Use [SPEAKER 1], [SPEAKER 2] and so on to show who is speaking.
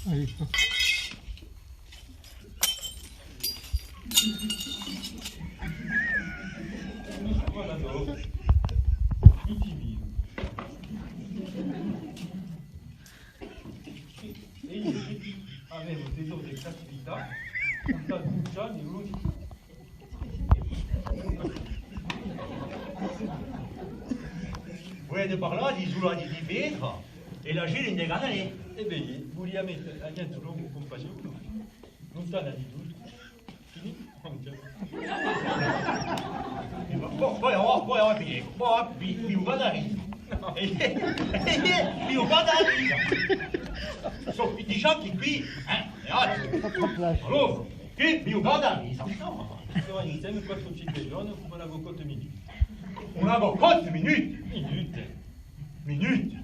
[SPEAKER 1] Allez.
[SPEAKER 2] Voilà donc, intimide. E ieri avevo teso di cattività, un tal Gianni lui.
[SPEAKER 3] Voi de par là, di sulla di vetro, e la gente in deganale.
[SPEAKER 2] E vedi, vogliamo a niente lungo compassione. Non sta da di tutto. Fini?
[SPEAKER 3] Poi finito, poi mi guarda risa. Mi guarda risa. Diciamo che qui, allora, qui mi guarda risa.
[SPEAKER 2] Allora iniziamo il 4-5 giorni, occupa la cocotte minute.
[SPEAKER 3] Una bocotte, minute.
[SPEAKER 2] Minute.
[SPEAKER 3] Minute.